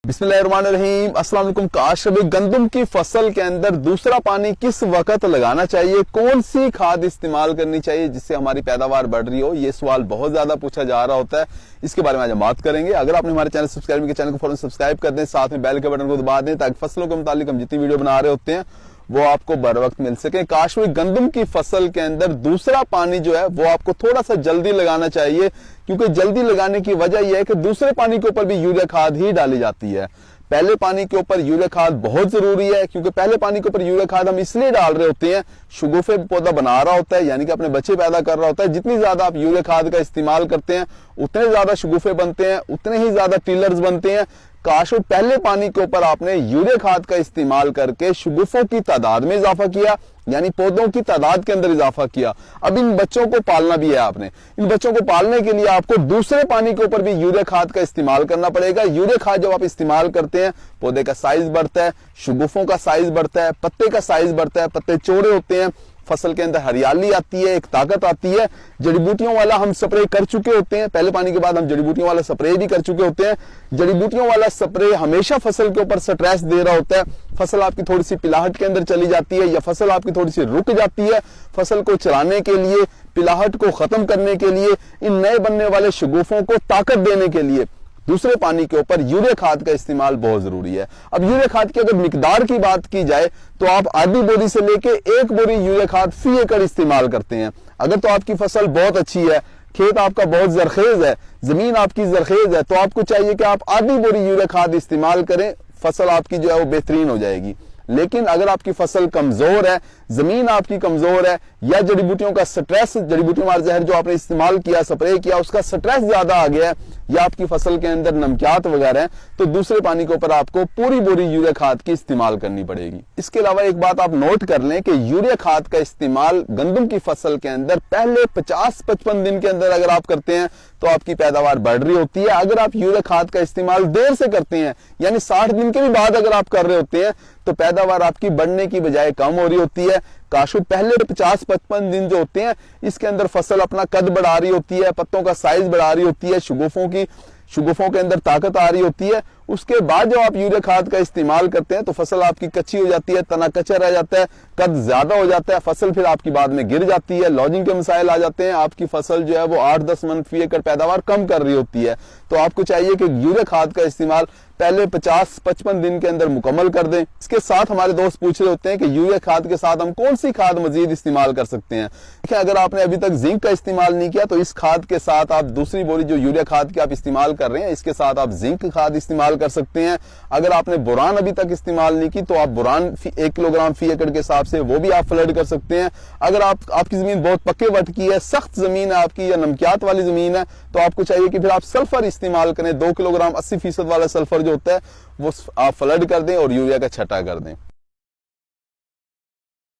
बिस्मिल्लाहिर्रहमानिर्रहीम। अस्सलाम वालेकुम। काश अभी गंदम की फसल के अंदर दूसरा पानी किस वक्त लगाना चाहिए, कौन सी खाद इस्तेमाल करनी चाहिए जिससे हमारी पैदावार बढ़ रही हो, ये सवाल बहुत ज्यादा पूछा जा रहा होता है। इसके बारे में आज हम बात करेंगे। अगर आपने हमारे चैनल सब्सक्राइब किया, चैनल को फौरन सब्सक्राइब कर दें, साथ में बेल के बटन को दबा दें ताकि फसलों के मुतालिक हम जितनी वीडियो बना रहे होते हैं वो आपको बर वक्त मिल सके। काश्मीरी गंदम की फसल के अंदर दूसरा पानी जो है वो आपको थोड़ा सा जल्दी लगाना चाहिए, क्योंकि जल्दी लगाने की वजह यह है कि दूसरे पानी के ऊपर भी यूरिया खाद ही डाली जाती है। पहले पानी के ऊपर यूरिया खाद बहुत जरूरी है, क्योंकि पहले पानी के ऊपर यूरिया खाद हम इसलिए डाल रहे होते हैं, शुगुफे पौधा बना रहा होता है, यानी कि अपने बच्चे पैदा कर रहा होता है। जितनी ज्यादा आप यूरिया खाद का इस्तेमाल करते हैं उतने ज्यादा शुगुफे बनते हैं, उतने ही ज्यादा टिलर्स बनते हैं। काश पहले पानी के ऊपर आपने यूरिया खाद का इस्तेमाल करके शुगुफों की तादाद में इजाफा किया, यानी पौधों की तादाद के अंदर इजाफा किया। अब इन बच्चों को पालना भी है आपने। इन बच्चों को पालने के लिए आपको दूसरे पानी के ऊपर भी यूरिया खाद का इस्तेमाल करना पड़ेगा। यूरिया खाद जब आप इस्तेमाल करते हैं, पौधे का साइज बढ़ता है, शुगुफों का साइज बढ़ता है, पत्ते का साइज बढ़ता है, पत्ते चौड़े होते हैं, फसल के अंदर हरियाली आती है, एक ताकत आती है। जड़ी बूटियों वाला हम स्प्रे कर चुके होते हैं, पहले पानी के बाद हम जड़ी बूटियों वाला स्प्रे भी कर चुके होते हैं। जड़ी बूटियों वाला स्प्रे हमेशा फसल के ऊपर स्ट्रेस दे रहा होता है। फसल आपकी थोड़ी सी पिलाहट के अंदर चली जाती है, या फसल आपकी थोड़ी सी रुक जाती है। फसल को चलाने के लिए, पिलाहट को खत्म करने के लिए, इन नए बनने वाले शुगुफों को ताकत देने के लिए दूसरे पानी के ऊपर यूरिया खाद का इस्तेमाल बहुत जरूरी है। अब यूरिया खाद की अगर मिकदार की बात की जाए तो आप आधी बोरी से लेके 1 बोरी यूरिया खाद फी एकड़ इस्तेमाल करते हैं। अगर तो आपकी फसल बहुत अच्छी है, खेत आपका बहुत जरखेज है, जमीन आपकी जरखेज है, तो आपको चाहिए कि आप आधी बोरी यूरिया खाद इस्तेमाल करें, फसल आपकी जो है वो बेहतरीन हो जाएगी। लेकिन अगर आपकी फसल कमजोर है, जमीन आपकी कमजोर है, या जड़ी बूटियों का स्ट्रेस, जड़ी बूटियों वाला जहर जो आपने इस्तेमाल किया, स्प्रे किया, उसका स्ट्रेस ज्यादा आ गया है, या आपकी फसल के अंदर नमकियात वगैरह हैं, तो दूसरे पानी के ऊपर आपको पूरी बोरी यूरिया खाद की इस्तेमाल करनी पड़ेगी। इसके अलावा एक बात आप नोट कर लें कि यूरिया खाद का इस्तेमाल गंदम की फसल के अंदर पहले 50-55 दिन के अंदर अगर आप करते हैं तो आपकी पैदावार बढ़ रही होती है। अगर आप यूरिया खाद का इस्तेमाल देर से करते हैं, यानी 60 दिन के भी बाद अगर आप कर रहे होते हैं, तो पैदावार आपकी बढ़ने की बजाय कम हो रही होती है। काशु पहले 50-55 दिन जो होते हैं, इसके अंदर फसल अपना कद बढ़ा रही होती है, पत्तों का साइज बढ़ा रही होती है, शुगुफों के अंदर ताकत आ रही होती है। उसके बाद जब आप यूरिया खाद का इस्तेमाल करते हैं तो फसल आपकी कच्ची हो जाती है, तना कच्चा रह जाता है, कद ज्यादा हो जाता है, फसल फिर आपकी बाद में गिर जाती है, लॉजिंग के मसाइल आ जाते हैं, आपकी फसल जो है वो 8-10 मन फी एकड़ पैदावार कम कर रही होती है। तो आपको चाहिए कि यूरिया खाद का इस्तेमाल पहले 50-55 दिन के अंदर मुकम्मल कर दें। इसके साथ हमारे दोस्त पूछ रहे होते हैं कि यूरिया खाद के साथ हम कौन सी खाद मजीद इस्तेमाल कर सकते हैं। देखिए, अगर आपने अभी तक जिंक का इस्तेमाल नहीं किया तो इस खाद के साथ आप दूसरी बोरी जो यूरिया खाद की आप इस्तेमाल कर रहे हैं, इसके साथ आप जिंक खाद इस्तेमाल कर सकते हैं। अगर आपने बोरान अभी तक इस्तेमाल नहीं की तो आप बोरान 1 किलोग्राम फी एकड़ के हिसाब से वो भी आप फ्लड कर सकते हैं। अगर आपकी जमीन बहुत पक्के वट की है, सख्त जमीन है आपकी, या नमकियात वाली जमीन है, तो आपको चाहिए कि फिर आप सल्फर इस्तेमाल करें। 2 किलोग्राम 80% वाला सल्फर जो होता है वो आप फ्लड कर दें और यूरिया का छटा कर दें।